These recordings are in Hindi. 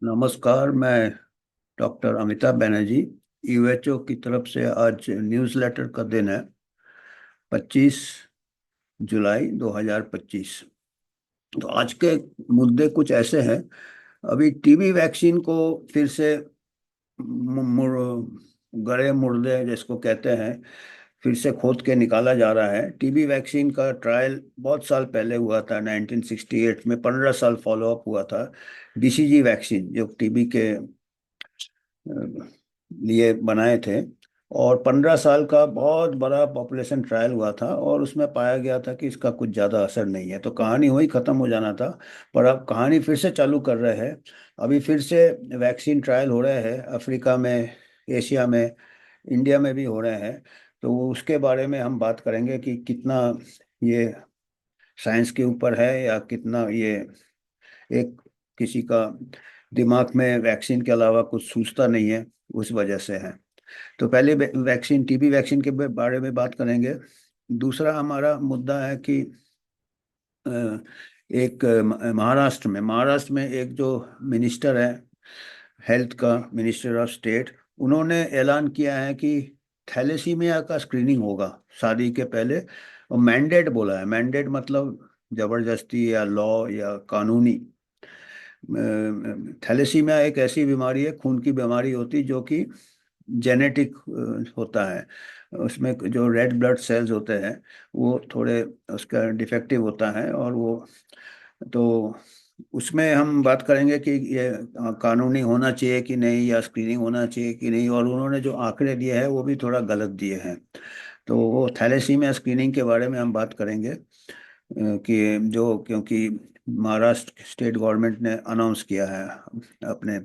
नमस्कार। मैं डॉक्टर अमिताभ बनर्जी। यूएचओ की तरफ से आज न्यूज़लेटर का दिन है, 25 जुलाई 2025। तो आज के मुद्दे कुछ ऐसे हैं। अभी टीबी वैक्सीन को फिर से गड़े मुर्दे जिसको कहते हैं, फिर से खोद के निकाला जा रहा है। टीबी वैक्सीन का ट्रायल बहुत साल पहले हुआ था, 1968 में 15 साल फॉलोअप हुआ था। बीसीजी वैक्सीन जो टीबी के लिए बनाए थे, और 15 साल का बहुत बड़ा पॉपुलेशन ट्रायल हुआ था, और उसमें पाया गया था कि इसका कुछ ज़्यादा असर नहीं है। तो कहानी वही ख़त्म हो जाना था। पर अब कहानी फिर से चालू कर रहे हैं। अभी फिर से वैक्सीन ट्रायल हो रहे हैं, अफ्रीका में, एशिया में, इंडिया में भी हो रहे हैं। तो उसके बारे में हम बात करेंगे कि कितना ये साइंस के ऊपर है, या कितना ये एक किसी का दिमाग में वैक्सीन के अलावा कुछ सूझता नहीं है, उस वजह से है। तो पहले वैक्सीन, टीबी वैक्सीन के बारे में बात करेंगे। दूसरा हमारा मुद्दा है कि अ, एक महाराष्ट्र में एक जो मिनिस्टर है, हेल्थ का मिनिस्टर ऑफ स्टेट, उन्होंने ऐलान किया है कि थैलेसीमिया का स्क्रीनिंग होगा शादी के पहले। और मैंडेट बोला है। मैंडेट मतलब जबरदस्ती या लॉ या कानूनी। थैलेसीमिया एक ऐसी बीमारी है, खून की बीमारी होती, जो कि जेनेटिक होता है। उसमें जो रेड ब्लड सेल्स होते हैं, वो थोड़े उसका डिफेक्टिव होता है। और वो तो उसमें हम बात करेंगे कि ये कानूनी होना चाहिए कि नहीं, या स्क्रीनिंग होना चाहिए कि नहीं। और उन्होंने जो आंकड़े दिए हैं वो भी थोड़ा गलत दिए हैं। तो वो थैलेसीमिया स्क्रीनिंग के बारे में हम बात करेंगे, कि जो क्योंकि महाराष्ट्र स्टेट गवर्नमेंट ने अनाउंस किया है अपने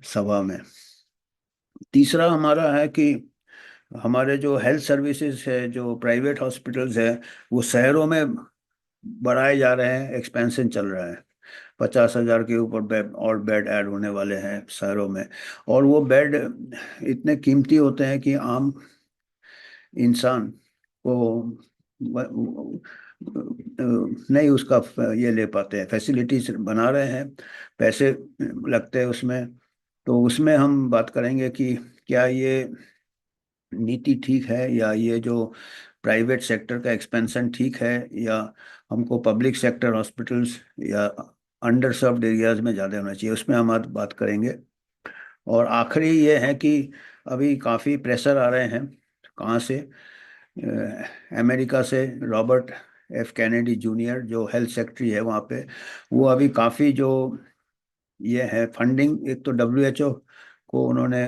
सभा में। तीसरा हमारा है कि हमारे जो हेल्थ सर्विसेज है, जो प्राइवेट हॉस्पिटल्स है, वो शहरों में बढ़ाए जा रहे हैं, एक्सपेंशन चल रहा है। 50,000 के ऊपर बेड और बेड ऐड होने वाले हैं शहरों में। और वो बेड इतने कीमती होते हैं कि आम इंसान को नहीं उसका ये ले पाते हैं। फैसिलिटीज बना रहे हैं, पैसे लगते हैं उसमें। तो उसमें हम बात करेंगे कि क्या ये नीति ठीक है, या ये जो प्राइवेट सेक्टर का एक्सपेंशन ठीक है, या हमको पब्लिक सेक्टर हॉस्पिटल्स या अंडर सर्व्ड एरियाज में ज़्यादा होना चाहिए, उसमें हम आज बात करेंगे। और आखिरी ये है कि अभी काफ़ी प्रेशर आ रहे हैं। कहाँ से? अमेरिका से। रॉबर्ट एफ कैनेडी जूनियर जो हेल्थ सेक्रेटरी है वहाँ पे, वो अभी काफ़ी जो ये है फंडिंग, एक तो डब्ल्यूएचओ को उन्होंने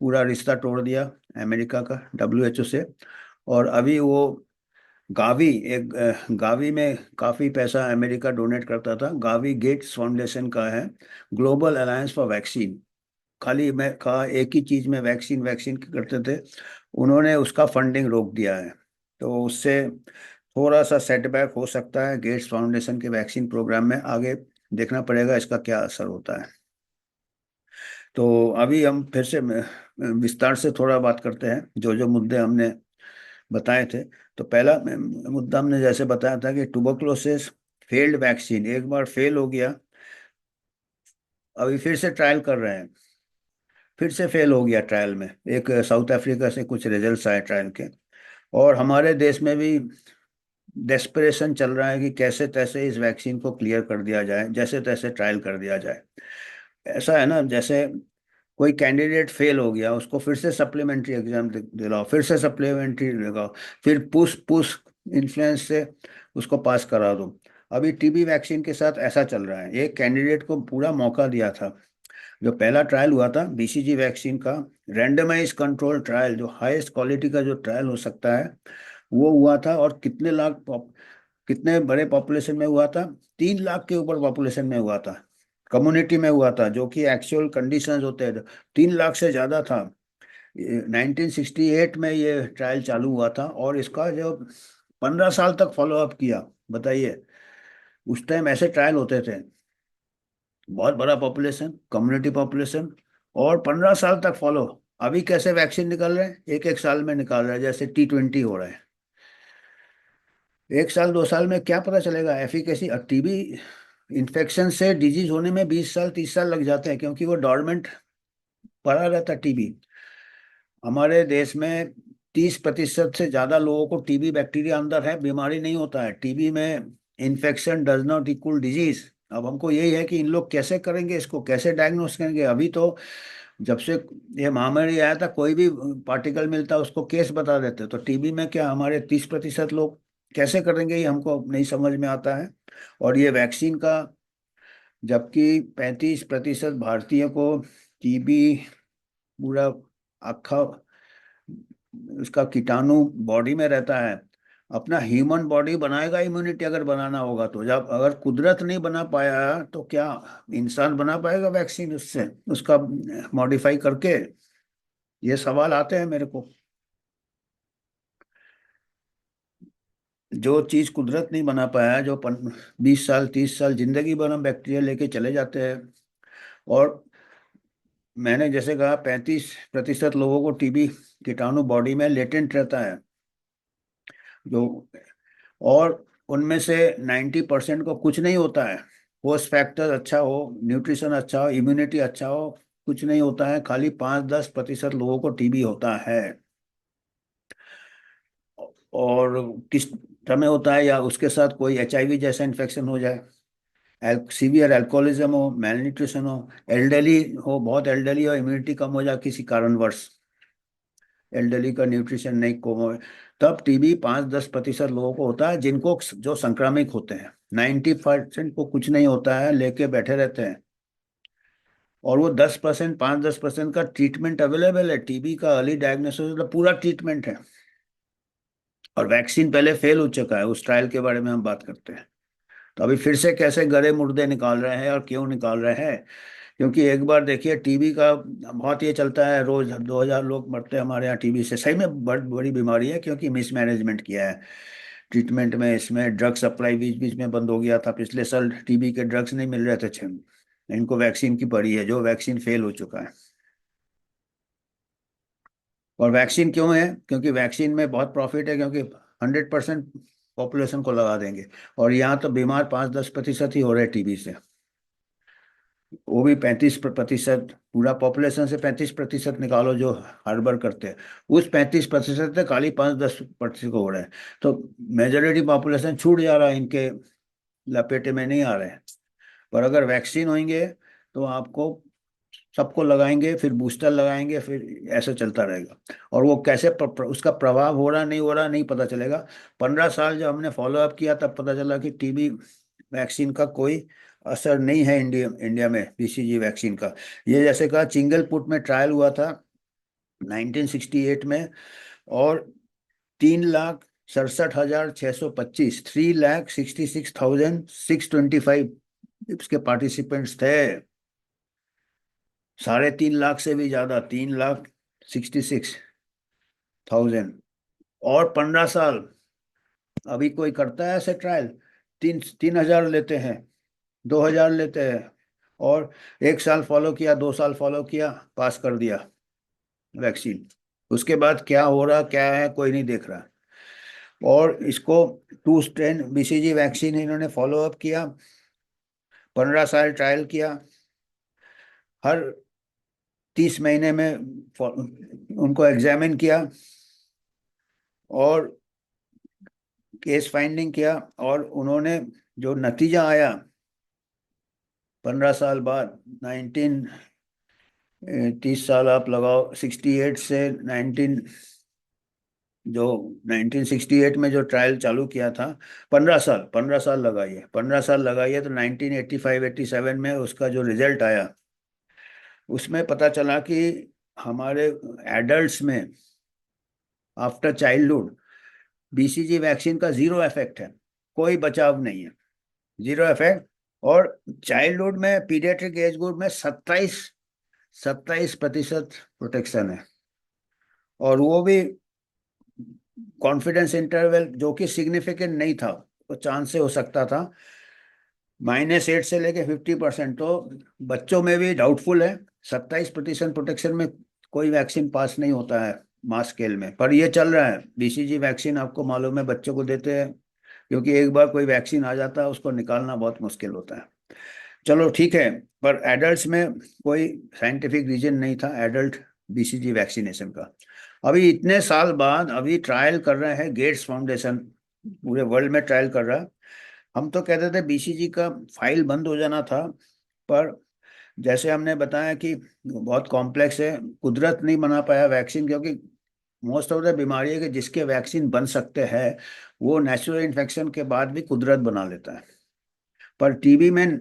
पूरा रिश्ता तोड़ दिया, अमेरिका का डब्ल्यूएचओ से। और अभी वो गावी, एक गावी में काफ़ी पैसा अमेरिका डोनेट करता था। गावी गेट्स फाउंडेशन का है, ग्लोबल अलायंस फॉर वैक्सीन। खाली मैं कहा एक ही चीज़ में वैक्सीन वैक्सीन करते थे, उन्होंने उसका फंडिंग रोक दिया है। तो उससे थोड़ा सा सेटबैक हो सकता है गेट्स फाउंडेशन के वैक्सीन प्रोग्राम में। आगे देखना पड़ेगा इसका क्या असर होता है। तो अभी हम फिर से विस्तार से थोड़ा बात करते हैं जो जो मुद्दे हमने बताए थे। तो पहला मुद्दा हमने जैसे बताया था कि ट्यूबरकुलोसिस फेल्ड वैक्सीन एक बार फेल हो गया, अभी फिर से ट्रायल कर रहे हैं। फिर से फेल हो गया ट्रायल में। एक साउथ अफ्रीका से कुछ रिजल्ट्स आए ट्रायल के। और हमारे देश में भी डेस्परेशन चल रहा है कि कैसे तैसे इस वैक्सीन को क्लियर कर दिया जाए, जैसे तैसे ट्रायल कर दिया जाए। ऐसा है ना, जैसे कोई कैंडिडेट फेल हो गया, उसको फिर से सप्लीमेंट्री एग्जाम दिलाओ, फिर से सप्लीमेंट्री लगाओ, फिर पुश पुश इन्फ्लुएंस से उसको पास करा दो। अभी टीबी वैक्सीन के साथ ऐसा चल रहा है। एक कैंडिडेट को पूरा मौका दिया था। जो पहला ट्रायल हुआ था बीसीजी वैक्सीन का, रैंडमाइज कंट्रोल ट्रायल, जो हाईएस्ट क्वालिटी का जो ट्रायल हो सकता है, वो हुआ था। और कितने लाख कितने बड़े पॉपुलेशन में हुआ था? 3 लाख के ऊपर पॉपुलेशन में हुआ था, कम्युनिटी में हुआ था, जो कि एक्चुअल कंडीशंस होते हैं 3 लाख से ज़्यादा था। 1968 में ये ट्रायल चालू हुआ था, और इसका जो 15 साल तक फॉलो अप किया, बताइए। उस टाइम ऐसे ट्रायल होते थे, बहुत बड़ा पॉपुलेशन, कम्युनिटी पॉपुलेशन, और 15 साल तक फॉलो। अभी कैसे वैक्सीन निकल रहे हैं, एक एक साल में निकाल रहे हैं, जैसे T20 हो रहा है। 1 साल 2 साल में क्या पता चलेगा एफिकेसी? टीबी इन्फेक्शन से डिजीज होने में 20 साल 30 साल लग जाते हैं, क्योंकि वो डॉर्मेंट पड़ा रहता है टीबी। हमारे देश में 30% से ज्यादा लोगों को टीबी बैक्टीरिया अंदर है, बीमारी नहीं होता है। टीबी में infection does not equal disease. अब हमको यही है कि इन लोग कैसे करेंगे, इसको कैसे डायग्नोस करेंगे। अभी तो जब से ये महामारी आया था, कोई भी पार्टिकल मिलता उसको केस बता देते। तो टीबी में क्या हमारे 30% लोग कैसे करेंगे, ये हमको नहीं समझ में आता है। और ये वैक्सीन का, जबकि 35% भारतीयों को टीबी पूरा अक्खा उसका कीटाणु बॉडी में रहता है। अपना ह्यूमन बॉडी बनाएगा इम्यूनिटी, अगर बनाना होगा तो। जब अगर कुदरत नहीं बना पाया तो क्या इंसान बना पाएगा वैक्सीन उससे, उसका मॉडिफाई करके? ये सवाल आते हैं मेरे को। जो चीज कुदरत नहीं बना पाया, जो 20 साल 30 साल जिंदगी भर हम बैक्टीरिया लेके चले जाते हैं। और मैंने जैसे कहा, 35% लोगों को टीबी कीटाणु बॉडी में लेटेंट रहता है। जो और उनमें से 90% को कुछ नहीं होता है। होस्ट फैक्टर अच्छा हो, न्यूट्रिशन अच्छा हो, इम्यूनिटी अच्छा हो, कुछ नहीं होता है। खाली 5-10% लोगों को टीबी होता है। और किस समय होता है, या उसके साथ कोई एचआईवी जैसा इन्फेक्शन हो जाए, सीवियर अल्कोहलिज्म हो, मेल न्यूट्रिशन हो, एल्डरली हो, बहुत एल्डरली हो, इम्यूनिटी कम हो जाए किसी कारणवश, एल्डरली का न्यूट्रिशन नहीं कम हो, तब टीबी 5-10% लोगों को होता है, जिनको जो संक्रामक होते हैं। 90% को कुछ नहीं होता है, लेके बैठे रहते हैं। और वो 10%, 5-10% का ट्रीटमेंट अवेलेबल है। टीबी का अर्ली डायग्नोसिस मतलब पूरा ट्रीटमेंट है। और वैक्सीन पहले फेल हो चुका है, उस ट्रायल के बारे में हम बात करते हैं। तो अभी फिर से कैसे गरे मुर्दे निकाल रहे हैं, और क्यों निकाल रहे हैं? क्योंकि एक बार देखिए, टीबी का बहुत ये चलता है, रोज 2000 लोग मरते हैं हमारे यहाँ टीबी से। सही में बड़ी बड़ी बीमारी है, क्योंकि मिसमैनेजमेंट किया है ट्रीटमेंट में। इसमें ड्रग सप्लाई बीच बीच में बंद हो गया था। पिछले साल टीबी के ड्रग्स नहीं मिल रहे थे इनको वैक्सीन की पड़ी है, जो वैक्सीन फेल हो चुका है। और वैक्सीन क्यों है? क्योंकि वैक्सीन में बहुत प्रॉफिट है, क्योंकि 100% पॉपुलेशन को लगा देंगे। और यहाँ तो बीमार 5-10% ही हो रहे हैं टीबी से। वो भी 35%। पूरा पॉपुलेशन से 35% निकालो जो हार्बर करते हैं, उस 35% से खाली 5-10% को हो रहा है। तो मेजोरिटी पॉपुलेशन छूट जा रहा है, इनके लपेटे में नहीं आ रहे हैं। पर अगर वैक्सीन होंगे तो आपको सबको लगाएंगे, फिर बूस्टर लगाएंगे, फिर ऐसे चलता रहेगा। और वो कैसे उसका प्रभाव हो रहा नहीं हो रहा नहीं पता चलेगा। 15 साल जब हमने फॉलो अप किया, तब पता चला कि टीबी वैक्सीन का कोई असर नहीं है इंडिया इंडिया में, बीसीजी वैक्सीन का। ये जैसे कहा, चिंगलपुट में ट्रायल हुआ था 1968 में। और 3,67,625, 3,66,625 इसके पार्टिसिपेंट्स थे। 3.5 लाख से भी ज्यादा, 3,66,000। और 15 साल। अभी कोई करता है ऐसे ट्रायल? 3,000 लेते हैं, 2,000 लेते हैं। और 1 साल फॉलो किया, 2 साल फॉलो किया, पास कर दिया वैक्सीन। उसके बाद क्या हो रहा क्या है कोई नहीं देख रहा। और इसको 2 स्ट्रेन बीसीजी वैक्सीन इन्होंने फॉलो अप किया, 15 साल ट्रायल किया। हर 30 महीने में उनको एग्जामिन किया, और केस फाइंडिंग किया। और उन्होंने जो नतीजा आया 15 साल बाद, 30 साल आप लगाओ, 68 से 19, जो 1968 में जो ट्रायल चालू किया था, 15 साल लगाइए, 15 साल लगाइए, तो 1985-87 में उसका जो रिजल्ट आया, उसमें पता चला कि हमारे एडल्ट्स में आफ्टर चाइल्डहुड बीसीजी वैक्सीन का जीरो इफेक्ट है। कोई बचाव नहीं है, जीरो इफेक्ट। और चाइल्डहुड में, पीडियाट्रिक एज ग्रुप में 27% प्रोटेक्शन है। और वो भी कॉन्फिडेंस इंटरवल जो कि सिग्निफिकेंट नहीं था, तो चांस से हो सकता था -8 से लेके 50%। तो बच्चों में भी डाउटफुल है। 27% प्रोटेक्शन में कोई वैक्सीन पास नहीं होता है मास स्केल में, पर ये चल रहा है। बीसीजी वैक्सीन आपको मालूम है, बच्चों को देते हैं क्योंकि एक बार कोई वैक्सीन आ जाता है उसको निकालना बहुत मुश्किल होता है। चलो ठीक है। पर एडल्ट्स में कोई साइंटिफिक रीजन नहीं था एडल्ट बीसीजी वैक्सीनेशन का। अभी इतने साल बाद अभी ट्रायल कर रहे हैं गेट्स फाउंडेशन, पूरे वर्ल्ड में ट्रायल कर रहा है। हम तो कहते थे बीसीजी का फाइल बंद हो जाना था, पर जैसे हमने बताया कि बहुत कॉम्प्लेक्स है, कुदरत नहीं बना पाया वैक्सीन, क्योंकि मोस्ट ऑफ द बीमारी है कि जिसके वैक्सीन बन सकते हैं वो नेचुरल इन्फेक्शन के बाद भी कुदरत बना लेता है। पर टीबी में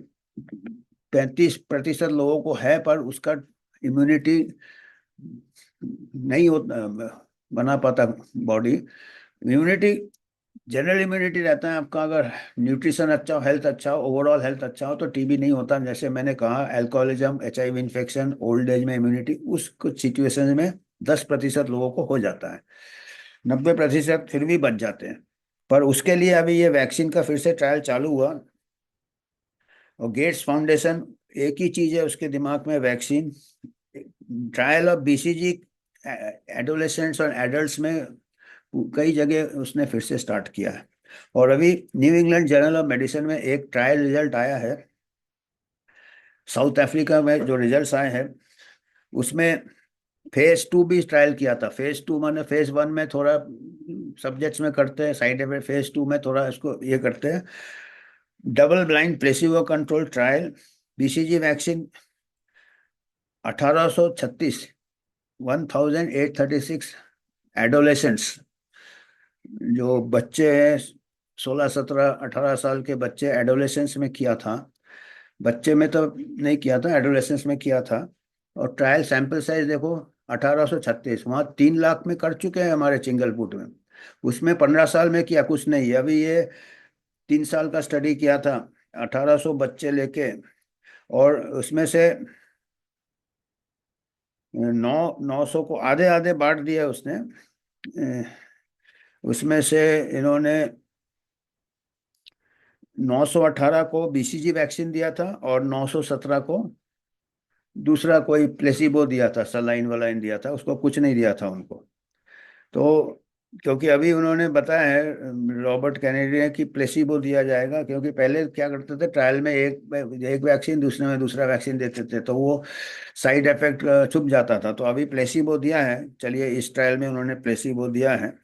35% लोगों को है, पर उसका इम्यूनिटी नहीं होता, बना पाता बॉडी इम्यूनिटी। जनरल इम्यूनिटी रहता है आपका, अगर न्यूट्रिशन अच्छा हो, हेल्थ अच्छा हो, ओवरऑल हेल्थ अच्छा हो, तो टीबी नहीं होता। जैसे मैंने कहा alcoholism, HIV infection, old age में इम्यूनिटी, उस कुछ सिचुएशन में 10% लोगों को हो जाता है, 90% फिर भी बच जाते हैं। पर उसके लिए अभी ये वैक्सीन का फिर से ट्रायल चालू हुआ, और गेट्स फाउंडेशन एक ही चीज है उसके दिमाग में, vaccine. Trial of BCG adolescents और एडल्ट्स में कई जगह उसने फिर से स्टार्ट किया है। और अभी new England journal of medicine में एक ट्रायल रिजल्ट आया है, साउथ अफ्रीका में जो रिजल्ट्स आए हैं उसमें फेज 2 भी ट्रायल किया था। फेज 2 माने फेज 1 में थोड़ा सब्जेक्ट्स में करते हैं साइड इफेक्ट, फेज 2 में थोड़ा इसको ये करते हैं। Double blind placebo control trial, BCG vaccine 1836, 1836 adolescents, जो बच्चे हैं 16 17 18 साल के बच्चे, एडोलेसेंस में किया था। बच्चे में तो नहीं किया था, एडोलेसेंस में किया था। और ट्रायल सैंपल साइज देखो 1836, वहाँ 3 लाख में कर चुके हैं हमारे चिंगलपुट में। उसमें 15 साल में किया कुछ नहीं है। अभी ये 3 साल का स्टडी किया था, 1800 बच्चे लेके, और उसमें से 900 को आधे आधे बांट दिया उसने। उसमें से इन्होंने 918 को बीसीजी वैक्सीन दिया था, और 917 को दूसरा कोई प्लेसिबो दिया था, सलाइन वलाइन दिया था, उसको कुछ नहीं दिया था उनको। तो क्योंकि अभी उन्होंने बताया है रॉबर्ट कैनेडी ने कि प्लेसिबो दिया जाएगा, क्योंकि पहले क्या करते थे ट्रायल में एक एक वैक्सीन दूसरे में दूसरा वैक्सीन देते थे, तो वो साइड इफेक्ट छुप जाता था। तो अभी प्लेसिबो दिया है, चलिए इस ट्रायल में उन्होंने प्लेसिबो दिया है,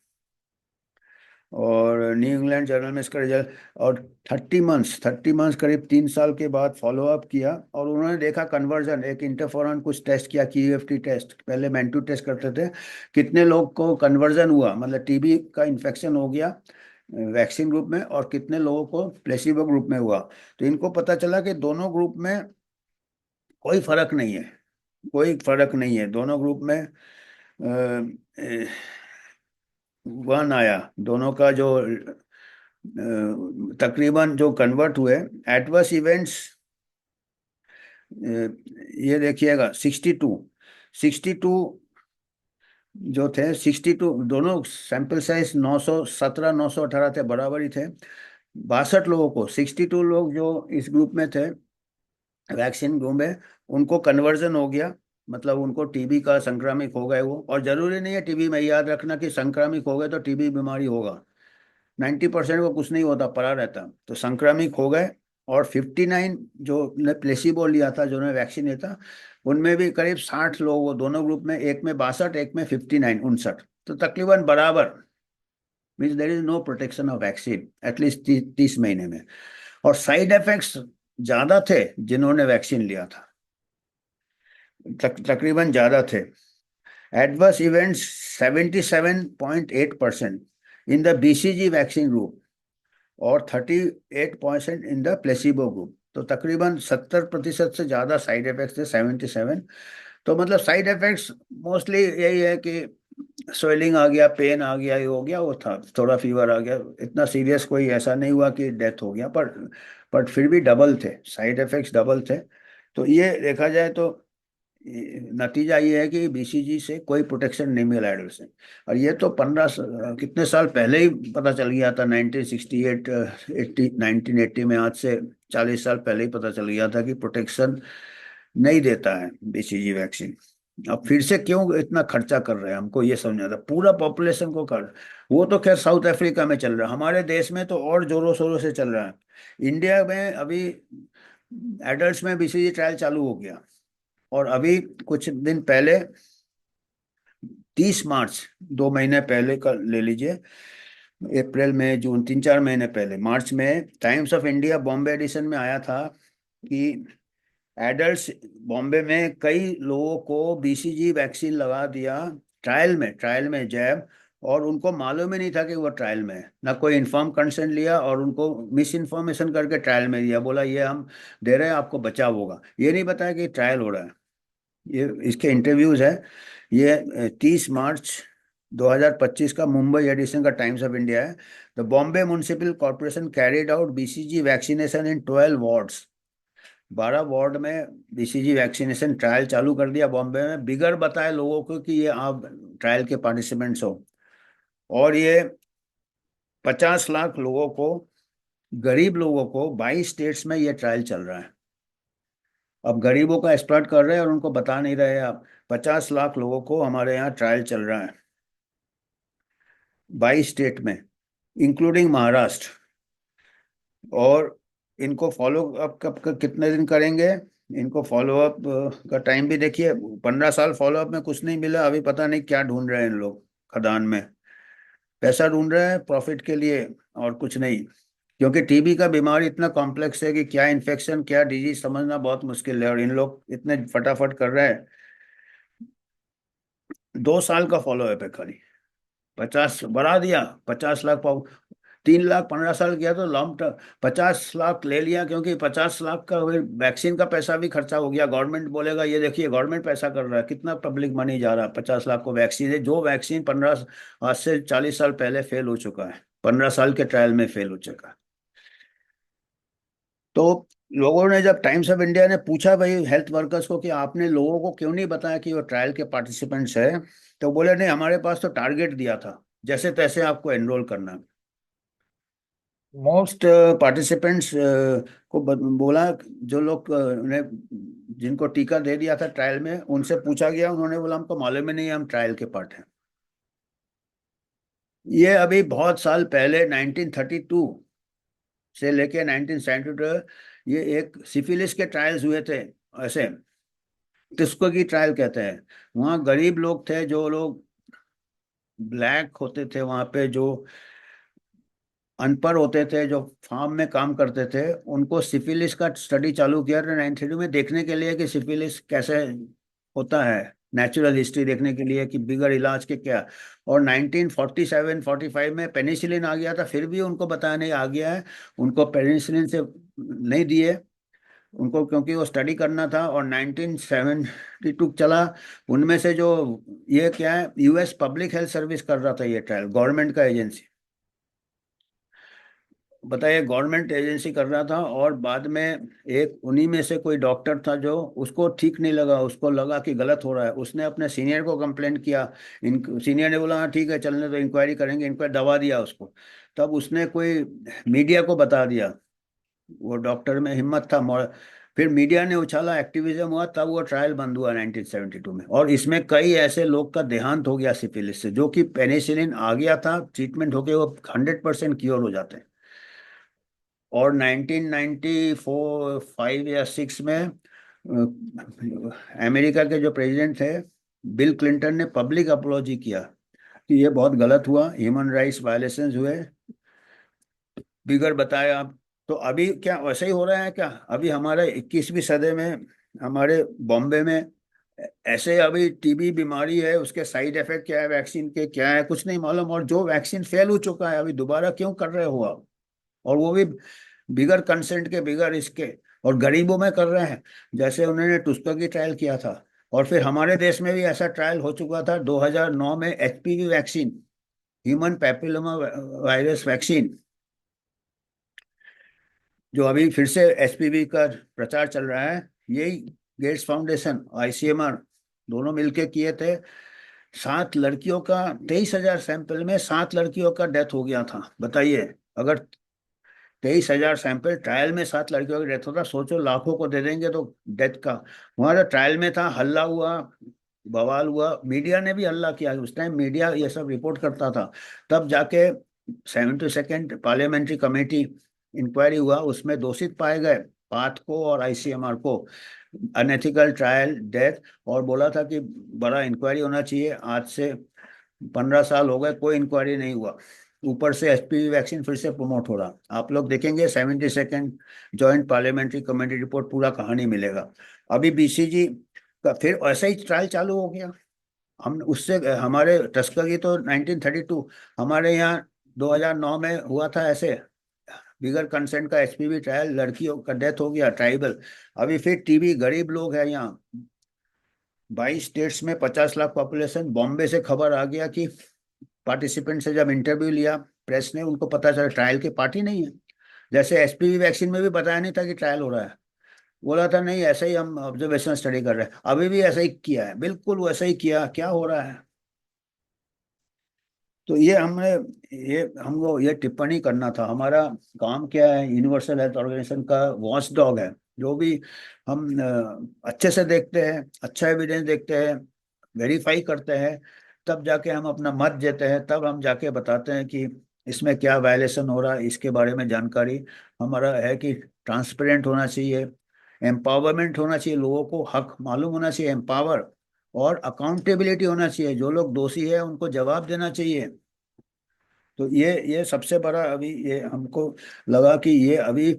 और न्यू इंग्लैंड जर्नल में इसका रिजल्ट। और 30 मंथ्स करीब 3 साल के बाद फॉलोअप किया, और उन्होंने देखा कन्वर्जन, एक इंटरफेरॉन कुछ टेस्ट किया, क्यूएफटी टेस्ट, पहले मैंटू टेस्ट करते थे, कितने लोग को कन्वर्जन हुआ, मतलब टीबी का इन्फेक्शन हो गया वैक्सीन ग्रुप में, और कितने लोगों को प्लेसिबो ग्रुप में हुआ। तो इनको पता चला कि दोनों ग्रुप में कोई फर्क नहीं है, कोई फर्क नहीं है दोनों ग्रुप में। वन आया दोनों का, जो तकरीबन जो कन्वर्ट हुए एडवर्स इवेंट्स, ये देखिएगा 62 जो थे, 62 दोनों सैंपल साइज 917 918 थे, बराबर ही थे। 62 लोगों को, 62 लोग जो इस ग्रुप में थे वैक्सीन ग्रुप में, उनको कन्वर्जन हो गया, मतलब उनको टीबी का संक्रामित हो गए वो। और जरूरी नहीं है टीबी में, याद रखना कि संक्रामित हो गए तो टीबी बीमारी होगा, 90% को कुछ नहीं होता, पड़ा रहता। तो संक्रमित हो गए। और 59 जो ने प्लेसिबो लिया था, जो ने वैक्सीन लिया था, उनमें भी करीब 60 लोग, वो दोनों ग्रुप में, एक में 62 एक में 59, 59, तो तकरीबन बराबर। Means there is no protection of vaccine at least 30 महीने में। और साइड इफेक्ट्स ज्यादा थे जिन्होंने वैक्सीन लिया था, तकरीबन ज्यादा थे। Adverse events 77.8% in the BCG vaccine group, और 38% इन द प्लेसिबो ग्रुप। तो तकरीबन 70% से ज्यादा साइड इफेक्ट्स थे, 77। तो मतलब साइड इफेक्ट्स मोस्टली यही है कि स्वेलिंग आ गया, पेन आ गया, ये हो गया, वो था थोड़ा फीवर आ गया, इतना सीरियस कोई ऐसा नहीं हुआ कि डेथ हो गया। पर फिर भी डबल थे, साइड इफेक्ट्स डबल थे। तो ये देखा जाए तो नतीजा ये है कि बीसीजी से कोई प्रोटेक्शन नहीं मिला एडल्ट से। और ये तो 15 कितने साल पहले ही पता चल गया था, 1968 80 1980 में, आज से 40 साल पहले ही पता चल गया था कि प्रोटेक्शन नहीं देता है बीसीजी वैक्सीन। अब फिर से क्यों इतना खर्चा कर रहे हैं, हमको ये समझ आता, पूरा पॉपुलेशन को कर। वो तो खैर साउथ अफ्रीका में चल रहा है, हमारे देश में तो और जोरों शोरों से चल रहा है। इंडिया में अभी एडल्ट्स में बीसीजी ट्रायल चालू हो गया। और अभी कुछ दिन पहले, 30 मार्च, 2 महीने पहले का ले लीजिए, अप्रैल मई जून, 3 4 महीने पहले, मार्च में Times of India Bombay edition में आया था कि एडल्ट्स बॉम्बे में कई लोगों को बीसीजी वैक्सीन लगा दिया, ट्रायल में जैब, और उनको मालूम ही नहीं था कि वो ट्रायल में है, ना कोई इन्फॉर्म कंसेंट लिया, और उनको मिस इन्फॉर्मेशन करके ट्रायल में दिया, बोला ये हम दे रहे हैं आपको बचाव होगा, ये नहीं बताया कि ट्रायल हो रहा है। ये इसके इंटरव्यूज है। ये 30 मार्च 2025 का मुंबई एडिशन का टाइम्स ऑफ इंडिया है। The Bombay municipal corporation carried out BCG vaccination in 12 wards. 12 ward में बीसीजी वैक्सीनेशन ट्रायल चालू कर दिया बॉम्बे में, बिगर बताए लोगों को कि ये आप ट्रायल के पार्टिसिपेंट्स हो। और ये 50 लाख लोगों को, गरीब लोगों को, 22 स्टेट्स में ये ट्रायल चल रहा है। अब गरीबों का एक्सप्लॉइट कर रहे हैं और उनको बता नहीं रहे आप। 50 लाख लोगों को हमारे यहाँ ट्रायल चल रहा है, 22 स्टेट में, इंक्लूडिंग महाराष्ट्र। और इनको फॉलो अप कब कितने दिन करेंगे, इनको फॉलो अप का टाइम भी देखिए। 15 साल फॉलो अप में कुछ नहीं मिला, अभी पता नहीं क्या ढूंढ रहे हैं इन लोग खदान में। पैसा ढूंढ रहे हैं प्रॉफिट के लिए, और कुछ नहीं। क्योंकि टीबी का बीमारी इतना कॉम्प्लेक्स है कि क्या इन्फेक्शन क्या डिजीज समझना बहुत मुश्किल है, और इन लोग इतने फटाफट कर रहे हैं। 2 साल का फॉलो अप है खाली, 50 बढ़ा दिया, 50 लाख 3 लाख 15 साल किया तो लॉन्ग टर्म 50 लाख ले लिया, क्योंकि 50 लाख का वैक्सीन का पैसा भी खर्चा हो गया। गवर्नमेंट बोलेगा ये देखिए गवर्नमेंट पैसा कर रहा है, कितना पब्लिक मनी जा रहा है। 50 लाख को वैक्सीन है, जो वैक्सीन 15, आज से 40 साल पहले फेल हो चुका है, 15 साल के ट्रायल में फेल हो चुका है। तो लोगों ने, जब टाइम्स ऑफ इंडिया ने पूछा भाई हेल्थ वर्कर्स को कि आपने लोगों को क्यों नहीं बताया कि वो ट्रायल के पार्टिसिपेंट्स है, तो बोले नहीं हमारे पास तो टारगेट दिया था, जैसे तैसे आपको एनरोल करना है। मोस्ट पार्टिसिपेंट्स को बोला, जो लोग ने जिनको टीका दे दिया था ट्रायल में, उनसे पूछा गया, उन्होंने बोला हमको मालूम ही नहीं है, हम ट्रायल के पार्ट हैं। ये अभी बहुत साल पहले 1932 से लेके 1972, ये एक सिफिलिस के ट्रायल्स हुए थे ऐसे, टिस्को की ट्रायल कहते हैं। वहाँ गरीब लोग थे, जो लोग ब्लैक होते थे वहाँ पे, जो अनपढ़ होते थे, जो फार्म में काम करते थे, उनको सिफिलिस का स्टडी चालू किया था 1932 में, देखने के लिए कि सिफिलिस कैसे होता है, नेचुरल हिस्ट्री देखने के लिए कि बिगर इलाज के क्या। और 1947-45 में पेनिसिलिन आ गया था, फिर भी उनको बताया नहीं आ गया है, उनको पेनिसिलिन से नहीं दिए उनको, क्योंकि वो स्टडी करना था। और 1972 चला, उनमें से जो, ये क्या है, यूएस पब्लिक हेल्थ सर्विस कर रहा था ये ट्रायल, गवर्नमेंट का एजेंसी, बताइए, गवर्नमेंट एजेंसी कर रहा था। और बाद में एक उन्हीं में से कोई डॉक्टर था, जो उसको ठीक नहीं लगा, उसको लगा कि गलत हो रहा है, उसने अपने सीनियर को कंप्लेंट किया। इन सीनियर ने बोला हाँ ठीक है चलने तो, इंक्वायरी करेंगे, इंक्वायरी दबा दिया उसको। तब उसने कोई मीडिया को बता दिया, वो डॉक्टर में हिम्मत था, फिर मीडिया ने उछाला, एक्टिविज्म हुआ, तब वो ट्रायल बंद हुआ 1972 में। और इसमें कई ऐसे लोग का देहांत हो गया सिफिलिस से, जो कि पेनिसिलिन आ गया था, ट्रीटमेंट होके वो 100% क्योर हो जाते हैं। और 1994 5 या 6 में अमेरिका के जो प्रेसिडेंट थे, बिल क्लिंटन ने पब्लिक अपोलॉजी किया कि ये बहुत गलत हुआ, ह्यूमन राइट्स वायलेशंस हुए, बिगर बताए आप। तो अभी क्या वैसे ही हो रहा है क्या, अभी हमारे 21वीं सदी में, हमारे बॉम्बे में ऐसे अभी टीबी बीमारी है, उसके साइड इफेक्ट क्या है, वैक्सीन के क्या है, कुछ नहीं मालूम, और जो वैक्सीन फेल हो चुका है अभी दोबारा क्यों कर रहे हो आप, और वो भी बिगर कंसेंट के, बिगर इसके, और गरीबों में कर रहे हैं, जैसे उन्होंने टुस्को की ट्रायल किया था। और फिर हमारे देश में भी ऐसा ट्रायल हो चुका था 2009 में, HPV vaccine, human papilloma virus vaccine, जो अभी फिर से एचपीवी का प्रचार चल रहा है। यही गेट्स फाउंडेशन, आईसीएमआर, दोनों मिलके किए थे। 7 लड़कियों का, 23,000 सैंपल में 7 लड़कियों का डेथ हो गया था, बताइए। अगर 23,000 सैंपल ट्रायल में 7 लड़कियों का डेथ होता, सोचो लाखों को दे देंगे तो डेथ का। हमारा ट्रायल में था, हल्ला हुआ, बवाल हुआ, मीडिया ने भी हल्ला किया, उस टाइम मीडिया ये सब रिपोर्ट करता था। तब जाके 72nd पार्लियामेंट्री कमेटी इंक्वायरी हुआ, उसमें दोषित पाए गए पाथ को और आईसीएमआर को, अनएथिकल ट्रायल, डेथ। और बोला था कि बड़ा इंक्वायरी होना चाहिए। आज से 15 साल हो गए, कोई इंक्वायरी नहीं हुआ। ऊपर से एचपीवी वैक्सीन फिर से प्रमोट हो रहा। आप लोग देखेंगे 72nd joint parliamentary committee report, पूरा कहानी मिलेगा। अभी बीसीजी का फिर ऐसा ही ट्रायल चालू हो गया। हम उससे हमारे टस्कगी तो 1932, हमारे यहाँ 2009 में हुआ था ऐसे, बिगर कंसेंट का एचपीवी ट्रायल, लड़कियों का डेथ हो गया ट्राइबल। अभी फिर टीबी, गरीब लोग हैं यहाँ, 22 स्टेट्स में 50 लाख पॉपुलेशन। बॉम्बे से खबर आ गया कि पार्टिसिपेंट से जब इंटरव्यू लिया प्रेस ने, उनको पता चला ट्रायल की पार्टी नहीं है। जैसे एचपीवी वैक्सीन में भी बताया नहीं था कि ट्रायल हो रहा है, बोला था नहीं ऐसा ही हम ऑब्जर्वेशन स्टडी कर रहे हैं। अभी भी ऐसा ही किया है, बिल्कुल वैसा ही किया, क्या हो रहा है। तो ये हमने, ये हमको ये टिप्पणी करना था। हमारा काम क्या है, यूनिवर्सल हेल्थ ऑर्गेनाइजेशन का वॉच डॉग है। जो भी हम अच्छे से देखते हैं, अच्छा एविडेंस देखते हैं, वेरीफाई करते हैं, तब जाके हम अपना मत देते हैं, तब हम जाके बताते हैं कि इसमें क्या वायलेशन हो रहा है। इसके बारे में जानकारी हमारा है कि ट्रांसपेरेंट होना चाहिए, एम्पावरमेंट होना चाहिए, लोगों को हक मालूम होना चाहिए, एम्पावर, और अकाउंटेबिलिटी होना चाहिए। जो लोग दोषी है उनको जवाब देना चाहिए। तो ये सबसे बड़ा अभी ये हमको लगा कि ये अभी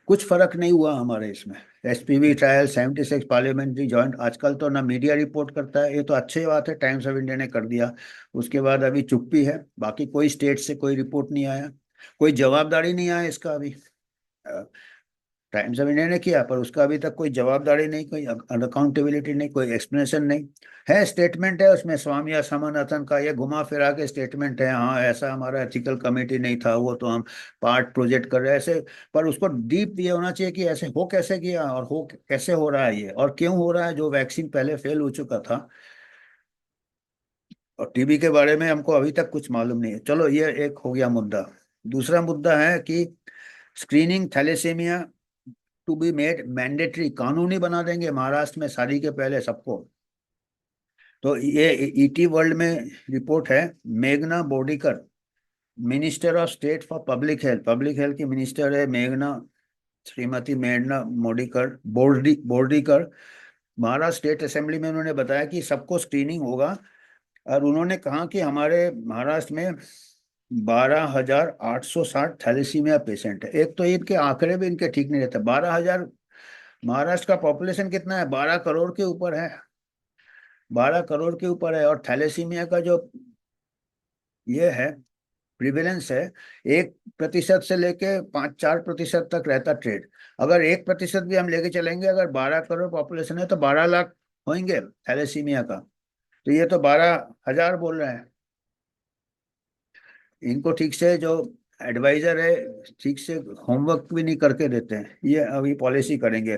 कुछ फर्क नहीं हुआ हमारे इसमें। एसपीवी ट्रायल, 76 पार्लियामेंट्री जॉइंट, आजकल तो ना मीडिया रिपोर्ट करता है, ये तो अच्छी बात है, टाइम्स ऑफ इंडिया ने कर दिया। उसके बाद अभी चुप्पी है, बाकी कोई स्टेट से कोई रिपोर्ट नहीं आया, कोई जवाबदारी नहीं आया इसका अभी। टाइम्स ऑफ इंडिया ने किया, पर उसका अभी तक कोई जवाबदारी नहीं, कोई अकाउंटेबिलिटी नहीं, कोई एक्सप्लेनेशन नहीं है। स्टेटमेंट है उसमें स्वामी या स्वामीनाथन का, ये घुमा फिरा के स्टेटमेंट है, हाँ ऐसा हमारा एथिकल कमेटी नहीं था, वो तो हम पार्ट प्रोजेक्ट कर रहे हैं ऐसे। पर उसको डीप ये होना चाहिए कि ऐसे हो कैसे किया, और हो कैसे हो रहा है ये, और क्यों हो रहा है, जो वैक्सीन पहले फेल हो चुका था। और टीबी के बारे में हमको अभी तक कुछ मालूम नहीं है। चलो ये एक हो गया मुद्दा। दूसरा मुद्दा है कि screening thalassemia to be made mandatory, कानूनी बना देंगे महाराष्ट्र में शादी के पहले सबको। तो ये ईटी वर्ल्ड में रिपोर्ट है, मेघना Bordikar, minister of state for public health की मिनिस्टर है मेघना, श्रीमती मेघना मोडीकर, बोर्डीकर। महाराष्ट्र स्टेट असेंबली में उन्होंने बताया कि सबको स्क्रीनिंग होगा। और उन्होंने कहा कि हमारे महाराष्ट्र में 12,860 थैलेसीमिया पेशेंट है। एक तो इनके आंकड़े भी इनके ठीक नहीं रहते, 12,000। महाराष्ट्र का पॉपुलेशन कितना है, 12 करोड़ के ऊपर है, 12 करोड़ के ऊपर है। और थैलेसीमिया का जो ये है प्रिवेलेंस है, 1% से लेके 5-4% तक रहता ट्रेड। अगर 1% भी हम लेके चलेंगे, अगर 12 करोड़ पॉपुलेशन है तो 12 लाख होंगे थैलेसीमिया का। तो ये तो 12,000 बोल रहे हैं। इनको ठीक से जो एडवाइजर है, ठीक से होमवर्क भी नहीं करके देते हैं। ये अभी पॉलिसी करेंगे,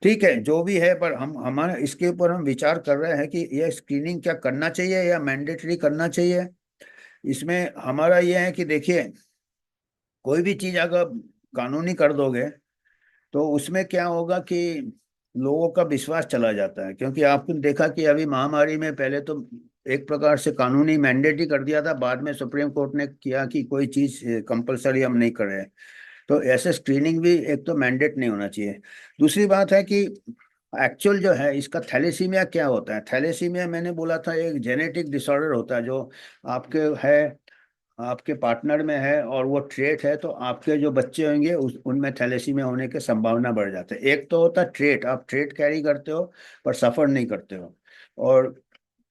ठीक है जो भी है, पर हम हमारे इसके ऊपर हम विचार कर रहे हैं कि ये स्क्रीनिंग क्या करना चाहिए या मैंडेटरी करना चाहिए। इसमें हमारा ये है कि देखिए, कोई भी चीज अगर कानूनी कर दोगे तो उसमें क्या होगा कि लोगों का विश्वास चला जाता है। क्योंकि आपने देखा कि अभी महामारी में पहले तो एक प्रकार से कानूनी मैंडेट ही कर दिया था, बाद में सुप्रीम कोर्ट ने किया कि कोई चीज कंपलसरी हम नहीं कर रहे। तो ऐसे स्क्रीनिंग भी एक तो मैंडेट नहीं होना चाहिए। दूसरी बात है कि एक्चुअल जो है इसका थैलेसीमिया क्या होता है। थैलेसीमिया मैंने बोला था एक जेनेटिक डिसऑर्डर होता है, जो आपके है, आपके पार्टनर में है, और वो ट्रेट है, तो आपके जो बच्चे होंगे उनमें थैलेसीमिया होने की संभावना बढ़ जाती है। एक तो होता है ट्रेट, आप ट्रेट कैरी करते हो पर सफर नहीं करते हो, और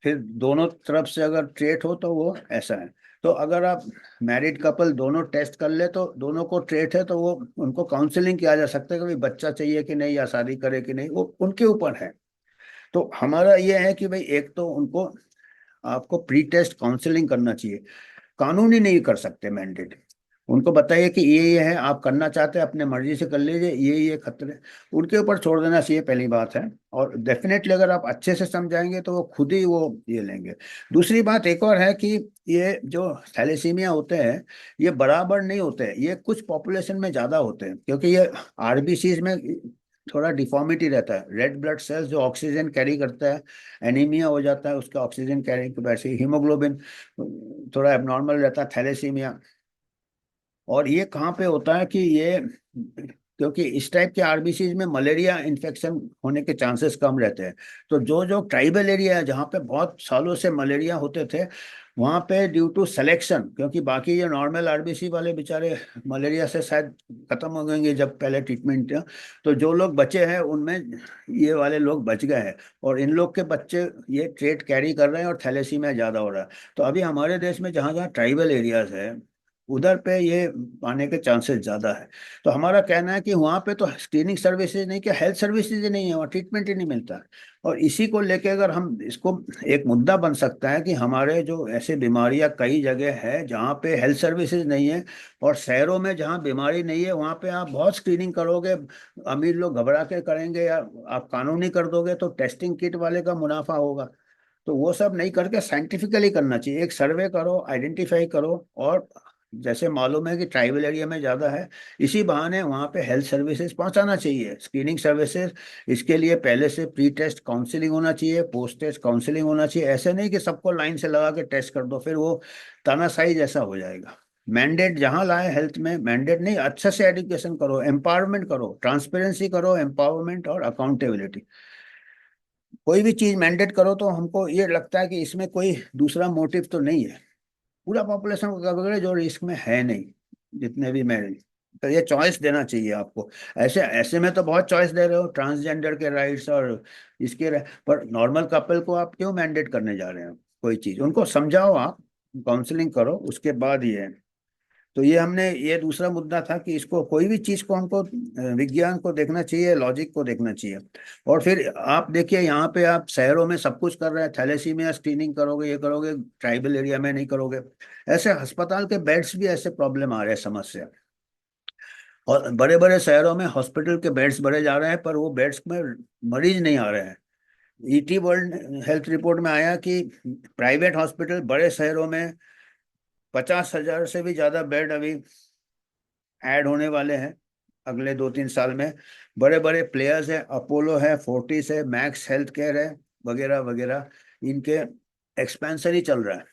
फिर दोनों तरफ से अगर ट्रेट हो तो वो ऐसा है। तो अगर आप मैरिड कपल दोनों टेस्ट कर ले तो दोनों को ट्रेट है, तो वो उनको काउंसलिंग किया जा सकता है कि भाई बच्चा चाहिए कि नहीं, या शादी करे कि नहीं, वो उनके ऊपर है। तो हमारा ये है कि भाई एक तो उनको, आपको प्री टेस्ट काउंसलिंग करना चाहिए, कानूनी नहीं कर सकते मैंडेट। उनको बताइए कि ये है, आप करना चाहते हैं अपने मर्जी से कर लीजिए, ये खतरे उनके ऊपर छोड़ देना चाहिए, पहली बात है। और डेफिनेटली अगर आप अच्छे से समझाएंगे तो वो खुद ही वो ये लेंगे। दूसरी बात एक और है कि ये जो थैलेसीमिया होते हैं, ये बराबर नहीं होते हैं, ये कुछ पॉपुलेशन में ज़्यादा होते हैं, क्योंकि ये आरबीसीज में थोड़ा डिफॉर्मिटी रहता है। रेड ब्लड सेल्स जो ऑक्सीजन कैरी करता है, एनीमिया हो जाता है उसका ऑक्सीजन कैरी, वैसे हीमोग्लोबिन थोड़ा एबनॉर्मल रहता है, थैलेसीमिया। और ये कहाँ पे होता है कि ये, क्योंकि इस टाइप के आरबीसी में मलेरिया इन्फेक्शन होने के चांसेस कम रहते हैं। तो जो जो ट्राइबल एरिया है जहाँ पे बहुत सालों से मलेरिया होते थे, वहाँ पे ड्यू टू सिलेक्शन, क्योंकि बाकी ये नॉर्मल आरबीसी वाले बेचारे मलेरिया से शायद खत्म हो गएंगे जब पहले ट्रीटमेंट किया, तो जो लोग बचे हैं उनमें ये वाले लोग बच गए हैं, और इन लोग के बच्चे ये ट्रेट कैरी कर रहे हैं और थैलेसीमिया ज़्यादा हो रहा है। तो अभी हमारे देश में जहाँ जहाँ ट्राइबल एरियाज है उधर पे ये आने के चांसेस ज़्यादा है। तो हमारा कहना है कि वहाँ पे तो स्क्रीनिंग सर्विसेज नहीं, क्या हेल्थ सर्विसेज ही नहीं है, वहाँ ट्रीटमेंट ही नहीं मिलता है। और इसी को लेके अगर हम इसको, एक मुद्दा बन सकता है कि हमारे जो ऐसे बीमारियां कई जगह है जहाँ पे हेल्थ सर्विसेज नहीं है, और शहरों में जहाँ बीमारी नहीं है वहाँ पे आप बहुत स्क्रीनिंग करोगे, अमीर लोग घबरा के करेंगे, या आप कानूनी कर दोगे तो टेस्टिंग किट वाले का मुनाफा होगा। तो वो सब नहीं करके साइंटिफिकली करना चाहिए, एक सर्वे करो, आइडेंटिफाई करो, और जैसे मालूम है कि ट्राइबल एरिया में ज़्यादा है, इसी बहाने वहाँ पे हेल्थ सर्विसेज पहुँचाना चाहिए, स्क्रीनिंग सर्विसेज। इसके लिए पहले से प्री टेस्ट काउंसलिंग होना चाहिए, पोस्ट टेस्ट काउंसलिंग होना चाहिए। ऐसे नहीं कि सबको लाइन से लगा के टेस्ट कर दो, फिर वो तानाशाही जैसा हो जाएगा। मैंडेट जहाँ लाए हेल्थ में, मैंडेट नहीं, अच्छे से एजुकेशन करो, एम्पावरमेंट करो, ट्रांसपेरेंसी करो, एम्पावरमेंट और अकाउंटेबिलिटी। कोई भी चीज मैंडेट करो तो हमको ये लगता है कि इसमें कोई दूसरा मोटिव तो नहीं है, पूरा पॉपुलेशन को cover करे जो रिस्क में है नहीं, जितने भी मैं, तो ये चॉइस देना चाहिए आपको। ऐसे ऐसे में तो बहुत चॉइस दे रहे हो, ट्रांसजेंडर के राइट्स और पर नॉर्मल कपल को आप क्यों मैंडेट करने जा रहे हैं कोई चीज? उनको समझाओ, आप काउंसलिंग करो, उसके बाद ये है। तो ये हमने, ये दूसरा मुद्दा था कि इसको, कोई भी चीज को हमको विज्ञान को देखना चाहिए, लॉजिक को देखना चाहिए। और फिर आप देखिए यहाँ पे आप शहरों में सब कुछ कर रहे हैं, थैलेसीमिया स्क्रीनिंग करोगे, ये करोगे, ट्राइबल एरिया में नहीं करोगे। ऐसे अस्पताल के बेड्स भी ऐसे प्रॉब्लम आ रहे हैं, समस्या। और बड़े बड़े शहरों में हॉस्पिटल के बेड्स बढ़े जा रहे हैं, पर वो बेड्स में मरीज नहीं आ रहे हैं। ईटी वर्ल्ड हेल्थ रिपोर्ट में आया कि प्राइवेट हॉस्पिटल बड़े शहरों में 50,000 से भी ज्यादा बेड अभी ऐड होने वाले हैं अगले 2-3 साल में। बड़े बड़े प्लेयर्स हैं, अपोलो है, फोर्टिस है, मैक्स हेल्थ केयर है, वगैरह वगैरह, इनके एक्सपेंशन ही चल रहा है।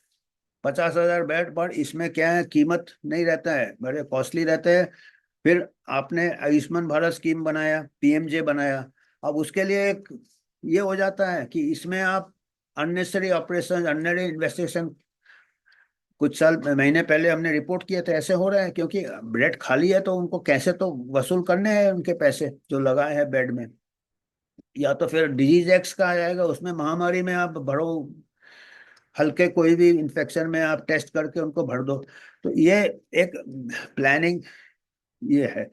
50,000 बेड पर, इसमें क्या है, कीमत नहीं रहता है, बड़े कॉस्टली रहते हैं। फिर आपने आयुष्मान भारत स्कीम बनाया, पीएमजे बनाया, अब उसके लिए एक ये हो जाता है कि इसमें आप अननेसेसरी ऑपरेशन, अननेसेसरी इन्वेस्टिगेशन, कुछ साल महीने पहले हमने रिपोर्ट किए थे, ऐसे हो रहे हैं, क्योंकि बेड खाली है तो उनको कैसे तो वसूल करने हैं उनके पैसे जो लगाए हैं बेड में। या तो फिर डिजीज एक्ट का आ जाएगा, उसमें महामारी में आप भरो, हल्के कोई भी इन्फेक्शन में आप टेस्ट करके उनको भर दो। तो ये एक प्लानिंग, ये है,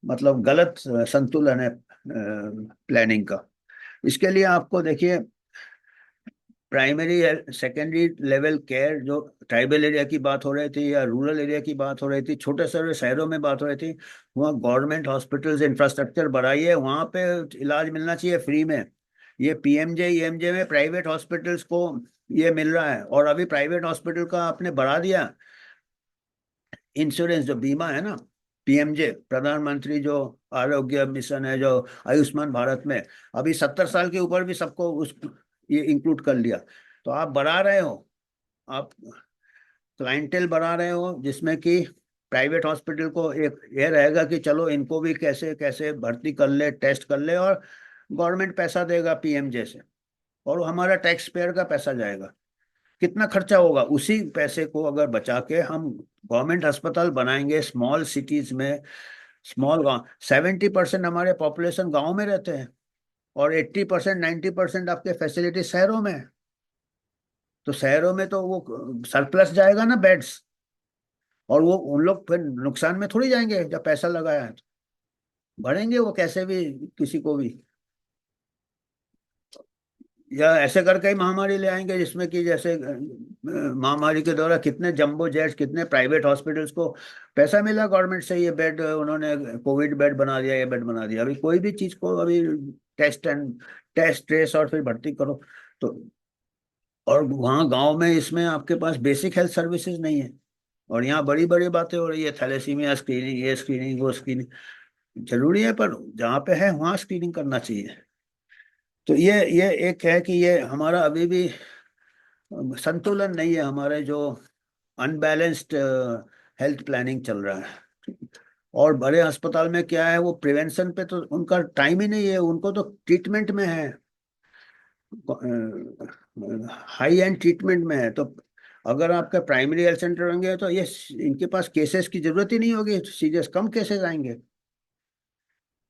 मतलब गलत संतुलन है प्लानिंग का। इसके लिए आपको देखिए, प्राइमरी सेकेंडरी लेवल केयर, जो ट्राइबल एरिया की बात हो रही थी या रूरल एरिया की बात हो रही थी, छोटे छोटे शहरों में बात हो रही थी, वहाँ गवर्नमेंट हॉस्पिटल्स इंफ्रास्ट्रक्चर बढ़ाइए, वहाँ पे इलाज मिलना चाहिए फ्री में। ये पीएमजे ईएमजे में प्राइवेट हॉस्पिटल्स को ये मिल रहा है, और अभी प्राइवेट हॉस्पिटल का आपने बढ़ा दिया इंश्योरेंस, जो बीमा है ना, पीएमजे, प्रधानमंत्री जो आरोग्य मिशन है, जो आयुष्मान भारत में, अभी 70 साल के ऊपर भी सबको उस ये इंक्लूड कर लिया। तो आप बढ़ा रहे हो, आप क्लाइंटेल बढ़ा रहे हो, जिसमें कि प्राइवेट हॉस्पिटल को एक ये रहेगा कि चलो इनको भी कैसे कैसे भर्ती कर ले, टेस्ट कर ले, और गवर्नमेंट पैसा देगा पीएमजे से, और वो हमारा टैक्स पेयर का पैसा जाएगा। कितना खर्चा होगा, उसी पैसे को अगर बचा के हम गवर्नमेंट अस्पताल बनाएंगे स्मॉल सिटीज में, स्मॉल गाँव, 70% हमारे पॉपुलेशन गांव में रहते हैं, और 80% 90% आपके फैसिलिटी शहरों में है। तो शहरों में तो वो सरप्लस जाएगा ना बेड्स, और वो उन लोग फिर नुकसान में थोड़ी जाएंगे, जब पैसा लगाया है तो भरेंगे वो कैसे भी, किसी को भी। या ऐसे करके ही महामारी ले आएंगे, जिसमें कि जैसे महामारी के दौरान कितने जंबो जेट्स, कितने प्राइवेट हॉस्पिटल्स को पैसा मिला गवर्नमेंट से, ये बेड उन्होंने कोविड बेड बना दिया, ये बेड बना दिया। अभी कोई भी चीज को अभी टेस्ट ट्रेस और फिर भर्ती करो तो, और वहाँ गांव में इसमें आपके पास बेसिक हेल्थ सर्विसेज नहीं है, और यहाँ बड़ी बड़ी बातें हो रही है, थैलेसीमिया स्क्रीनिंग, ये स्क्रीनिंग, वो स्क्रीनिंग। जरूरी है, पर जहाँ पे है वहाँ स्क्रीनिंग करना चाहिए। तो ये एक है कि ये हमारा अभी भी संतुलन नहीं है, हमारे जो अनबैलेंस्ड हेल्थ प्लानिंग चल रहा है। और बड़े अस्पताल में क्या है, वो प्रिवेंशन पे तो उनका टाइम ही नहीं है, उनको तो ट्रीटमेंट में है, हाई एंड ट्रीटमेंट में है। तो अगर आपका प्राइमरी हेल्थ सेंटर होंगे तो ये इनके पास केसेस की जरूरत ही नहीं होगी, सीरियस कम केसेस आएंगे,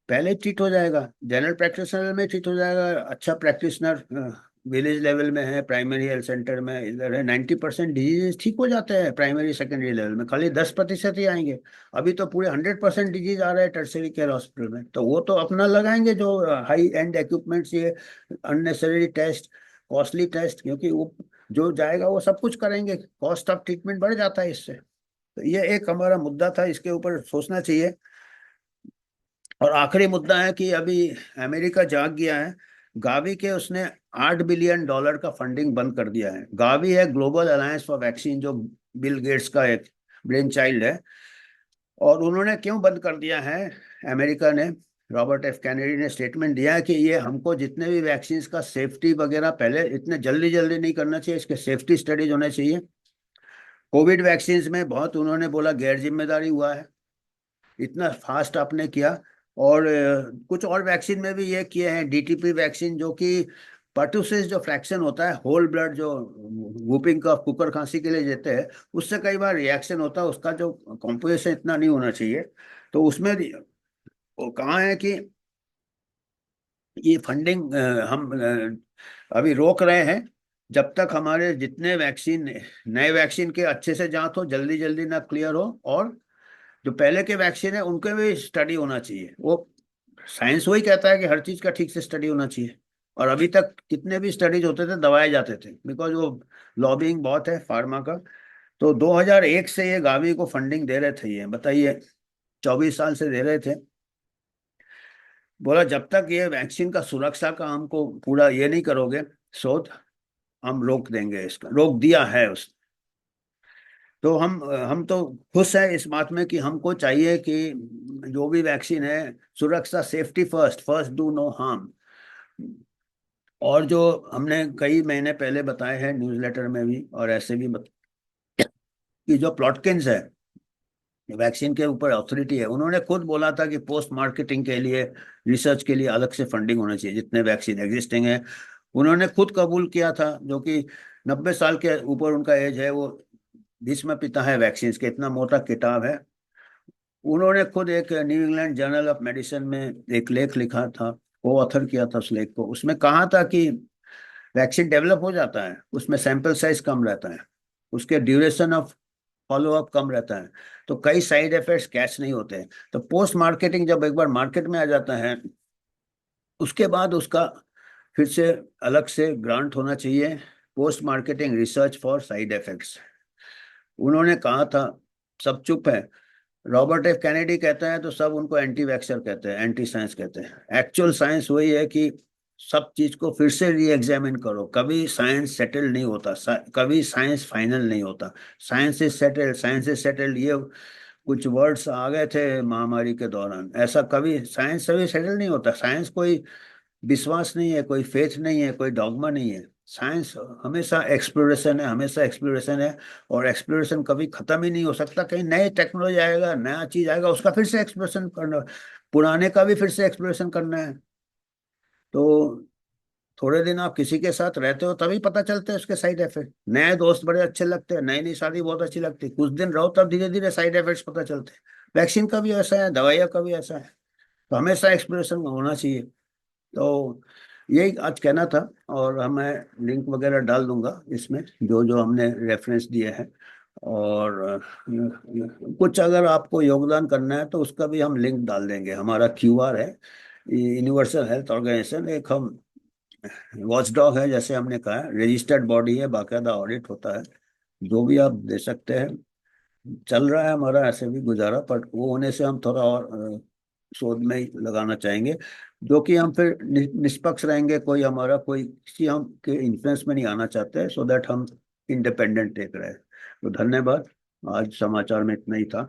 पहले ट्रीट हो जाएगा, जनरल प्रैक्टिशनर में ट्रीट हो जाएगा। अच्छा प्रैक्टिशनर विलेज लेवल में है, प्राइमरी हेल्थ सेंटर में इधर है, 90% डिजीज ठीक हो जाते हैं प्राइमरी सेकेंडरी लेवल में, खाली 10% ही आएंगे। अभी तो पूरे 100% डिजीज आ रहे हैं टर्शियरी केयर हॉस्पिटल में, तो वो तो अपना लगाएंगे जो हाई एंड इक्विपमेंट्स, ये अननेसेसरी टेस्ट, कॉस्टली टेस्ट, क्योंकि वो जो जाएगा वो सब कुछ करेंगे, कॉस्ट ऑफ ट्रीटमेंट बढ़ जाता है इससे। तो ये एक हमारा मुद्दा था, इसके ऊपर सोचना चाहिए। और आखिरी मुद्दा है कि अभी अमेरिका जाग गया है, गावी के उसने $8 बिलियन का फंडिंग बंद कर दिया है। गावी है ग्लोबल अलायंस फॉर वैक्सीन, जो बिल गेट्स का एक ब्रेन चाइल्ड है। और उन्होंने क्यों बंद कर दिया है, अमेरिका ने, रॉबर्ट एफ कैनेडी ने स्टेटमेंट दिया है कि ये हमको जितने भी वैक्सीन का सेफ्टी वगैरह पहले इतने जल्दी जल्दी नहीं करना चाहिए, इसके सेफ्टी स्टडीज होने चाहिए। कोविड वैक्सीन में बहुत उन्होंने बोला गैर जिम्मेदारी हुआ है, इतना फास्ट आपने किया। और कुछ और वैक्सीन में भी ये किए हैं, डीटीपी वैक्सीन, जो कि पर्टुसिस जो फ्रैक्शन होता है, होल ब्लड जो वुपिंग का कुकर खांसी के लिए देते हैं, उससे कई बार रिएक्शन होता है, उसका जो कॉम्पोजिशन इतना नहीं होना चाहिए। तो उसमें वो कहाँ है कि ये फंडिंग हम अभी रोक रहे हैं, जब तक हमारे जितने वैक्सीन, नए वैक्सीन के अच्छे से जांच हो, जल्दी जल्दी ना क्लियर हो, और जो पहले के वैक्सीन है उनके भी स्टडी होना चाहिए। वो साइंस वही कहता है कि हर चीज का ठीक से स्टडी होना चाहिए। और अभी तक कितने भी स्टडीज होते थे दबाए जाते थे, बिकॉज वो लॉबिंग बहुत है फार्मा का। तो 2001 से ये गावी को फंडिंग दे रहे थे, ये बताइए, 24 साल से दे रहे थे। बोला जब तक ये वैक्सीन का सुरक्षा का हमको पूरा ये नहीं करोगे शोध, हम रोक देंगे, इसका रोक दिया है उस। तो हम तो खुश हैं इस बात में कि हमको चाहिए कि जो भी वैक्सीन है, सुरक्षा, safety first, first do no harm. और जो हमने कई महीने पहले बताए हैं न्यूज़लेटर में भी, और ऐसे भी कि जो प्लॉटकिंस है, वैक्सीन के ऊपर अथॉरिटी है, उन्होंने खुद बोला था कि पोस्ट मार्केटिंग के लिए, रिसर्च के लिए अलग से फंडिंग होना चाहिए जितने वैक्सीन एग्जिस्टिंग है। उन्होंने खुद कबूल किया था, जो कि 90 साल के ऊपर उनका एज है, वो भीष्म पिता है वैक्सीन के, इतना मोटा किताब है। उन्होंने खुद एक new England journal of medicine में एक लेख लिखा था, वो ऑथर किया था उस लेख को। उसमें कहा था कि वैक्सीन डेवलप हो जाता है, उसमें सैंपल साइज कम रहता है, उसके ड्यूरेशन ऑफ फॉलो अप कम रहता है, तो कई साइड इफेक्ट्स कैच नहीं होते हैं। तो पोस्ट मार्केटिंग जब एक बार मार्केट में आ जाता है, उसके बाद उसका फिर से अलग से ग्रांट होना चाहिए, post marketing research for side effects. उन्होंने कहा था, सब चुप है। रॉबर्ट एफ कैनेडी कहता है तो सब उनको एंटी वैक्सर कहते हैं, एंटी साइंस कहते हैं। एक्चुअल साइंस वही है कि सब चीज को फिर से री एग्जामिन करो, कभी साइंस सेटल नहीं होता, कभी साइंस फाइनल नहीं होता। Science is settled, science is settled, ये कुछ वर्ड्स आ गए थे महामारी के दौरान, ऐसा कभी साइंस कभी सेटल नहीं होता। साइंस कोई विश्वास नहीं है, कोई फेथ नहीं है, कोई डॉगमा नहीं है। साइंस हमेशा एक्सप्लोरेशन है, हमेशा एक्सप्लोरेशन है। और एक्सप्लोरेशन कभी खत्म ही नहीं हो सकता, कहीं नए टेक्नोलॉजी आएगा, नया चीज आएगा, उसका फिर से एक्सप्लोरेशन करना, पुराने का भी फिर से एक्सप्लोरेशन करना है। तो थोड़े दिन आप किसी के साथ रहते हो तभी पता चलते हैं उसके साइड इफेक्ट। नए दोस्त बड़े अच्छे लगते हैं, नई नई शादी बहुत अच्छी लगती है, कुछ दिन रहो तब धीरे धीरे साइड इफेक्ट्स पता चलते हैं। वैक्सीन का भी ऐसा है, दवाइयों का भी ऐसा है। तो हमेशा एक्सप्लोरेशन होना चाहिए। तो यही आज कहना था। और मैं लिंक वगैरह डाल दूंगा इसमें, जो जो हमने रेफरेंस दिए हैं। और कुछ अगर आपको योगदान करना है तो उसका भी हम लिंक डाल देंगे। हमारा क्यूआर है, यूनिवर्सल हेल्थ ऑर्गेनाइजेशन, एक हम वॉचडॉग है, जैसे हमने कहा है, रजिस्टर्ड बॉडी है, बाकायदा ऑडिट होता है। जो भी आप दे सकते हैं, चल रहा है हमारा ऐसे भी गुजारा, पर वो होने से हम थोड़ा और शोध में ही लगाना चाहेंगे, जो कि हम फिर निष्पक्ष रहेंगे, कोई हमारा कोई किसी हम के इन्फ्लुएंस में नहीं आना चाहते, सो दैट हम इंडिपेंडेंट देख रहे हैं। तो धन्यवाद, आज समाचार में इतना ही था।